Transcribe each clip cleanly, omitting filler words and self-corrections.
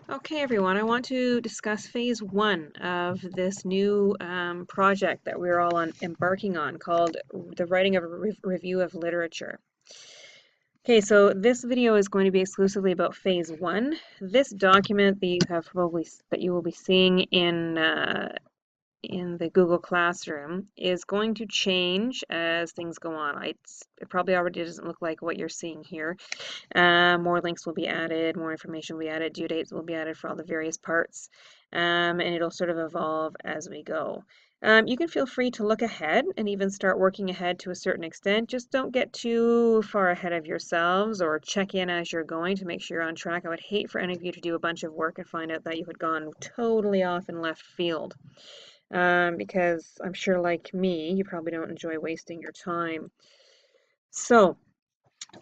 Okay, everyone, I want to discuss phase one of this new project that we're all embarking on called the writing of a review of literature. Okay, so this video is going to be exclusively about phase one. This document that you will be seeing in the Google Classroom is going to change as things go on. It probably already doesn't look like what you're seeing here. More links will be added, more information will be added, due dates will be added for all the various parts, and it'll sort of evolve as we go. You can feel free to look ahead and even start working ahead to a certain extent. Just don't get too far ahead of yourselves or check in as you're going to make sure you're on track. I would hate for any of you to do a bunch of work and find out that you had gone totally off in left field. Because I'm sure, like me, you probably don't enjoy wasting your time. So,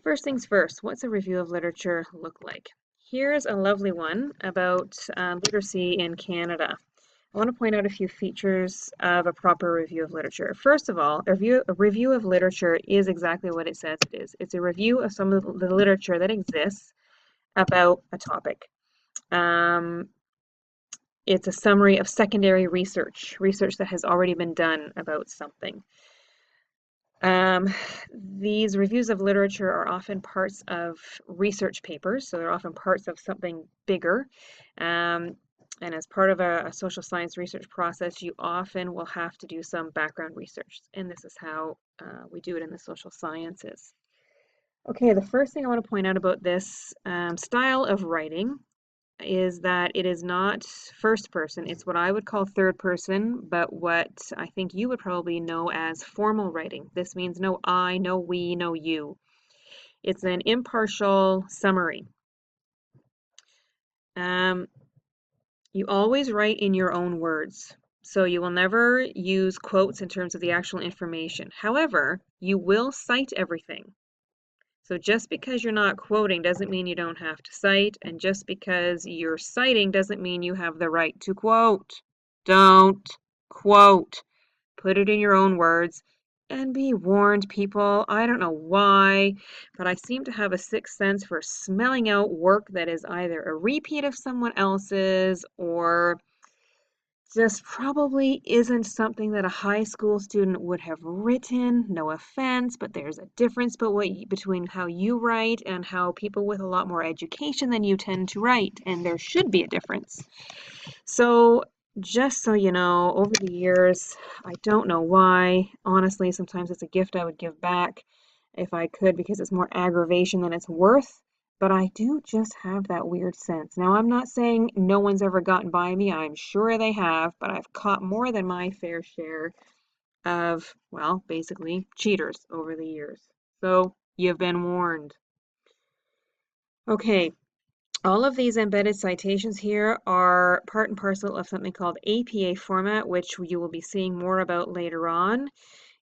first things first, what's a review of literature look like? Here's a lovely one about literacy in Canada. I want to point out a few features of a proper review of literature. First of all, a review of literature is exactly what it says it is. It's a review of some of the literature that exists about a topic. It's a summary of secondary research that has already been done about something. These reviews of literature are often parts of research papers, so they're often parts of something bigger. And as part of a social science research process, you often will have to do some background research, and this is how we do it in the social sciences. Okay, the first thing I want to point out about this style of writing is that it is not first person. It's what I would call third person, but what I think you would probably know as formal writing. This means no I, no we, no you. It's an impartial summary. You always write in your own words. So you will never use quotes in terms of the actual information. However, you will cite everything. So just because you're not quoting doesn't mean you don't have to cite, and just because you're citing doesn't mean you have the right to quote. Don't quote. Put it in your own words. And be warned, people, I don't know why, but I seem to have a sixth sense for smelling out work that is either a repeat of someone else's or just probably isn't something that a high school student would have written. No offense, but there's a difference between how you write and how people with a lot more education than you tend to write, and there should be a difference. So just so you know, over the years, I don't know why. Honestly, sometimes it's a gift I would give back if I could because it's more aggravation than it's worth. But I do just have that weird sense. Now, I'm not saying no one's ever gotten by me. I'm sure they have, but I've caught more than my fair share of, well, basically cheaters over the years. So you've been warned. Okay, all of these embedded citations here are part and parcel of something called APA format, which you will be seeing more about later on.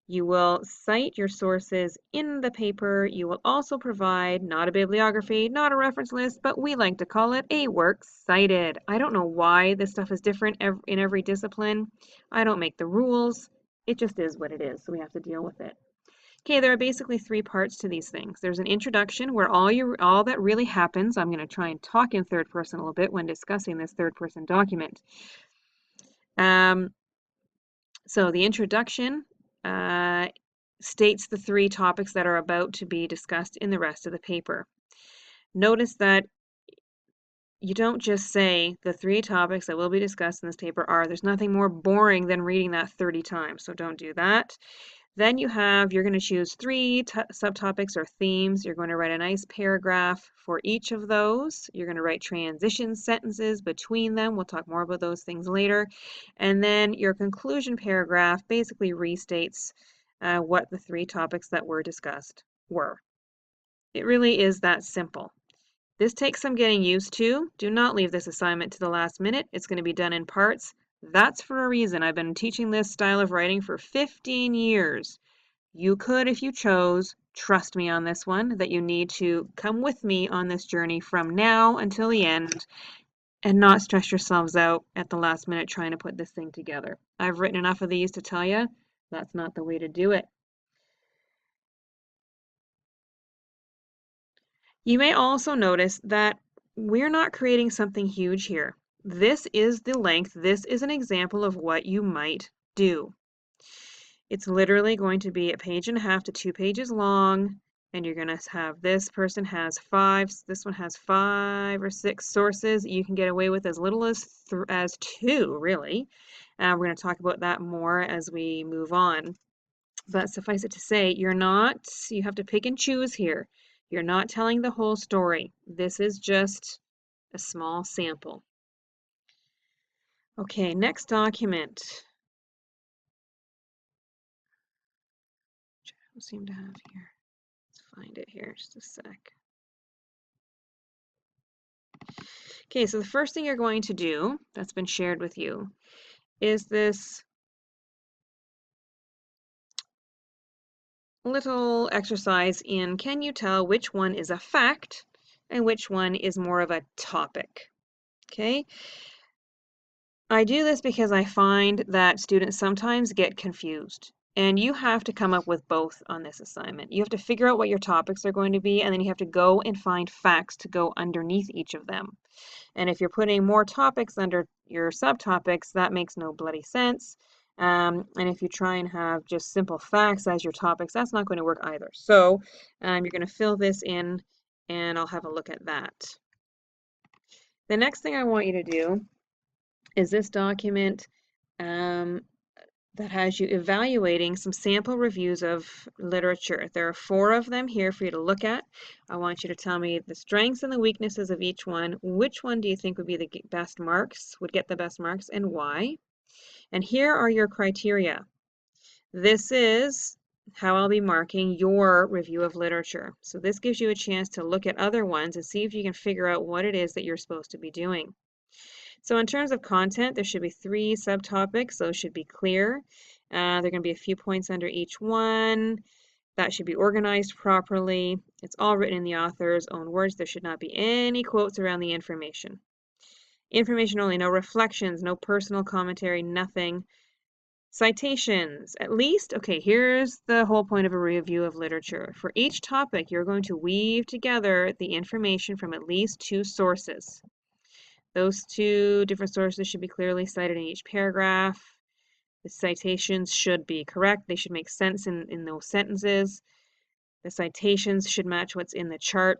You will cite your sources in the paper. You will also provide not a bibliography, not a reference list, but we like to call it a works cited. I don't know why this stuff is different in every discipline. I don't make the rules. It just is what it is, so we have to deal with it. Okay, there are basically three parts to these things. There's an introduction where all that really happens. I'm going to try and talk in third person a little bit when discussing this third person document. So the introduction states the three topics that are about to be discussed in the rest of the paper. Notice that you don't just say the three topics that will be discussed in this paper are. There's nothing more boring than reading that 30 times, so don't do that. Then you're going to choose three subtopics or themes. You're going to write a nice paragraph for each of those. You're going to write transition sentences between them. We'll talk more about those things later. And then your conclusion paragraph basically restates what the three topics that were discussed were. It really is that simple. This takes some getting used to. Do not leave this assignment to the last minute. It's going to be done in parts. That's for a reason. I've been teaching this style of writing for 15 years. You could, if you chose, trust me on this one, that you need to come with me on this journey from now until the end and not stress yourselves out at the last minute trying to put this thing together. I've written enough of these to tell you that's not the way to do it. You may also notice that we're not creating something huge here. This is the length. This is an example of what you might do. It's literally going to be a page and a half to 2 pages long, and you're going to have this person has 5, this one has 5 or 6 sources. You can get away with as little as 2, really. We're going to talk about that more as we move on. But suffice it to say, you have to pick and choose here. You're not telling the whole story. This is just a small sample. Okay, next document. Which I don't seem to have here. Let's find it here, just a sec. Okay, so the first thing you're going to do that's been shared with you is this little exercise in can you tell which one is a fact and which one is more of a topic? Okay, I do this because I find that students sometimes get confused, and you have to come up with both on this assignment. You have to figure out what your topics are going to be, and then you have to go and find facts to go underneath each of them. And if you're putting more topics under your subtopics, that makes no bloody sense. And if you try and have just simple facts as your topics, that's not going to work either. So you're going to fill this in, and I'll have a look at that. The next thing I want you to do is this document that has you evaluating some sample reviews of literature. There are 4 of them here for you to look at. I want you to tell me the strengths and the weaknesses of each one. Which one do you think would be the best marks, would get the best marks, and why? And here are your criteria. This is how I'll be marking your review of literature. So this gives you a chance to look at other ones and see if you can figure out what it is that you're supposed to be doing. So in terms of content, there should be 3 subtopics. Those should be clear. There are going to be a few points under each one. That should be organized properly. It's all written in the author's own words. There should not be any quotes around the information. Information only, no reflections, no personal commentary, nothing. Citations, at least, okay, here's the whole point of a review of literature. For each topic, you're going to weave together the information from at least 2 sources. Those 2 different sources should be clearly cited in each paragraph. The citations should be correct. They should make sense in those sentences. The citations should match what's in the chart.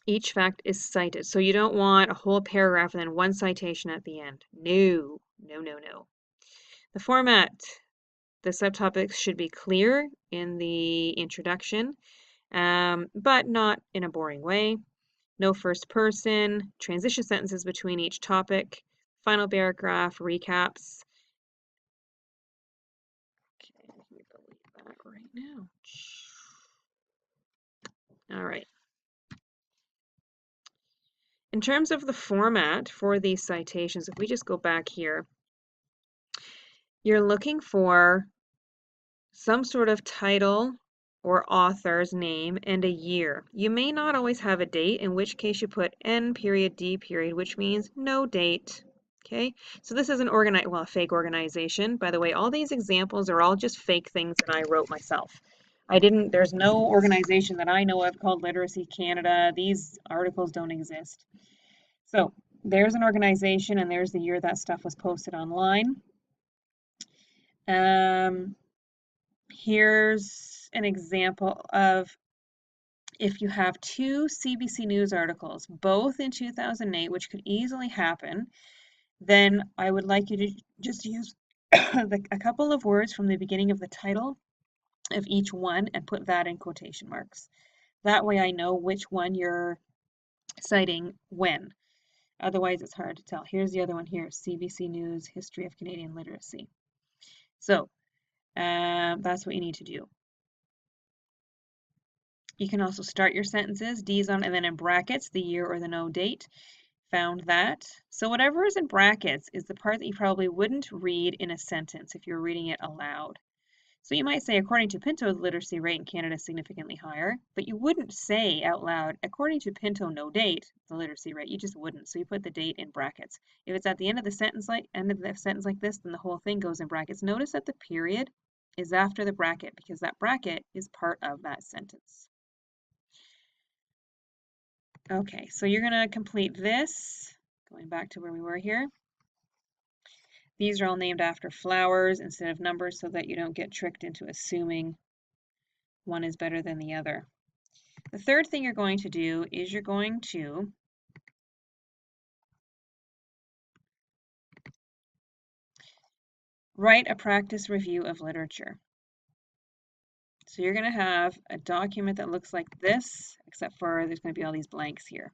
Each fact is cited. So you don't want a whole paragraph and then 1 citation at the end. No, no, no, no. The format. The subtopics should be clear in the introduction, but not in a boring way. No first person, transition sentences between each topic, final paragraph, recaps. Okay, let me delete that right now. All right. In terms of the format for these citations, if we just go back here, you're looking for some sort of title or author's name and a year. You may not always have a date, in which case you put N period D period, which means no date. Okay, so this is a fake organization. By the way, all these examples are all just fake things that I wrote myself. There's no organization that I know of called Literacy Canada. These articles don't exist. So there's an organization and there's the year that stuff was posted online. Here's an example of if you have 2 CBC News articles, both in 2008, which could easily happen, then I would like you to just use a couple of words from the beginning of the title of each one and put that in quotation marks. That way I know which one you're citing when. Otherwise, it's hard to tell. Here's the other one here, CBC News, History of Canadian Literacy. So that's what you need to do. You can also start your sentences, D's on, and then in brackets, the year or the no date. Found that. So whatever is in brackets is the part that you probably wouldn't read in a sentence if you're reading it aloud. So you might say, according to Pinto, the literacy rate in Canada is significantly higher, but you wouldn't say out loud, according to Pinto, no date, the literacy rate. You just wouldn't. So you put the date in brackets. If it's at the end of the sentence like this, then the whole thing goes in brackets. Notice that the period is after the bracket because that bracket is part of that sentence. Okay, so you're going to complete this, going back to where we were here. These are all named after flowers instead of numbers so that you don't get tricked into assuming one is better than the other. The third thing you're going to do is you're going to write a practice review of literature. So you're going to have a document that looks like this, except for there's going to be all these blanks here.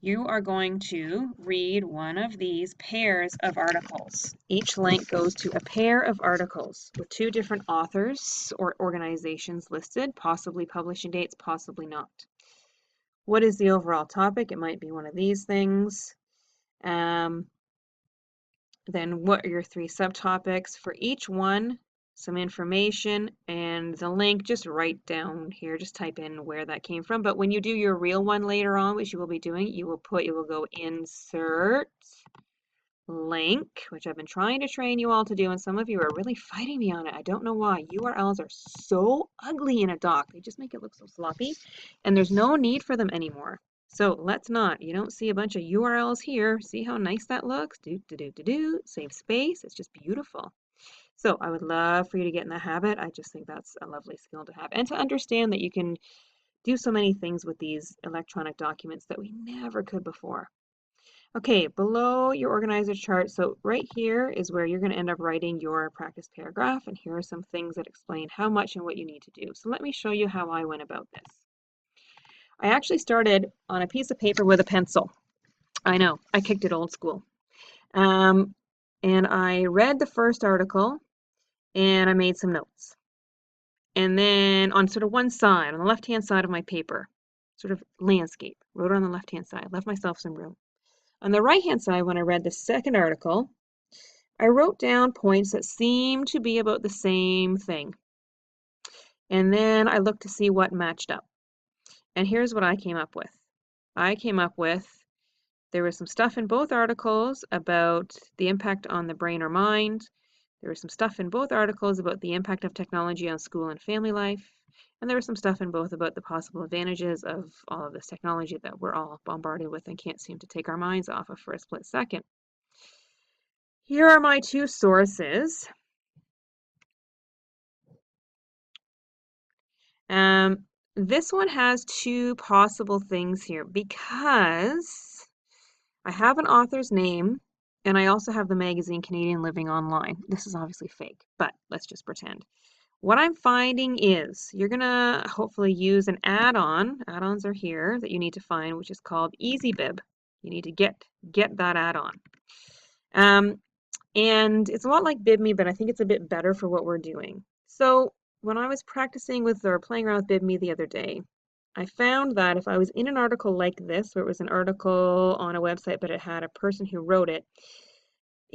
You are going to read one of these pairs of articles. Each link goes to a pair of articles with two different authors or organizations listed, possibly publishing dates, possibly not. What is the overall topic? It might be one of these things. Then what are your three subtopics? For each one, some information and the link, just write down here, just type in where that came from. But when you do your real one later on, which you will be doing, you will go insert link, which I've been trying to train you all to do, and some of you are really fighting me on it. I don't know why. URLs are so ugly in a doc. They just make it look so sloppy, and there's no need for them anymore. So let's not. You don't see a bunch of URLs here. See how nice that looks? Save space. It's just beautiful. So I would love for you to get in the habit. I just think that's a lovely skill to have. And to understand that you can do so many things with these electronic documents that we never could before. Okay, below your organizer chart, so right here is where you're going to end up writing your practice paragraph, and here are some things that explain how much and what you need to do. So let me show you how I went about this. I actually started on a piece of paper with a pencil. I know, I kicked it old school. And I read the first article and I made some notes. And then on sort of one side, on the left-hand side of my paper, sort of landscape, wrote it on the left-hand side, left myself some room. On the right-hand side, when I read the second article, I wrote down points that seemed to be about the same thing. And then I looked to see what matched up. And here's what I came up with. There was some stuff in both articles about the impact on the brain or mind. There was some stuff in both articles about the impact of technology on school and family life. And there was some stuff in both about the possible advantages of all of this technology that we're all bombarded with and can't seem to take our minds off of for a split second. Here are my two sources. This one has two possible things here because I have an author's name and I also have the magazine Canadian Living Online. This is obviously fake, but let's just pretend. What I'm finding is you're gonna hopefully use an add-on. Add-ons are here that you need to find, which is called EasyBib. You need to get that add-on. And it's a lot like BibMe, but I think it's a bit better for what we're doing. So when I was practicing with or playing around with BibMe the other day, I found that if I was in an article like this, where it was an article on a website, but it had a person who wrote it,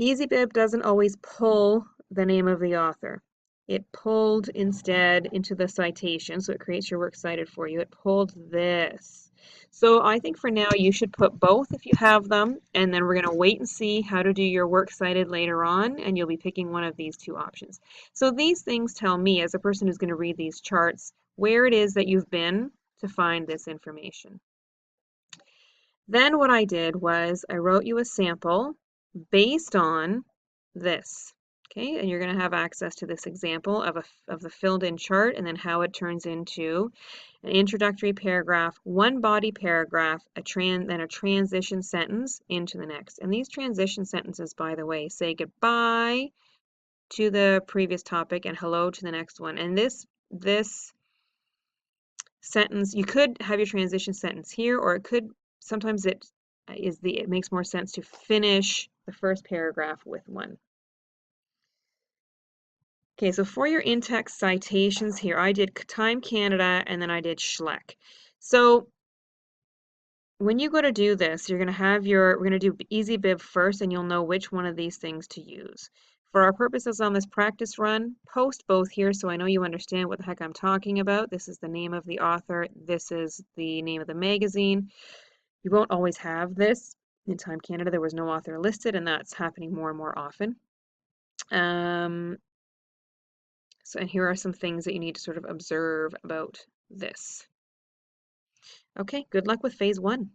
EasyBib doesn't always pull the name of the author. It pulled instead into the citation, so it creates your works cited for you. It pulled this. So I think for now you should put both if you have them, and then we're going to wait and see how to do your works cited later on, and you'll be picking one of these two options. So these things tell me, as a person who's going to read these charts, where it is that you've been to find this information. Then what I did was I wrote you a sample based on this. Okay, and you're going to have access to this example of the filled in chart and then how it turns into an introductory paragraph, one body paragraph, then a transition sentence into the next. And these transition sentences, by the way, say goodbye to the previous topic and hello to the next one. And this sentence, you could have your transition sentence here, or it could, sometimes it makes more sense to finish the first paragraph with one. Okay, so for your in-text citations here, I did Time Canada and then I did Schleck. So when you go to do this, you're going to have we're going to do EasyBib first, and you'll know which one of these things to use. For our purposes on this practice run, post both here so I know you understand what the heck I'm talking about. This is the name of the author. This is the name of the magazine. You won't always have this. In Time Canada, there was no author listed, and that's happening more and more often. And here are some things that you need to sort of observe about this. Okay, good luck with phase one.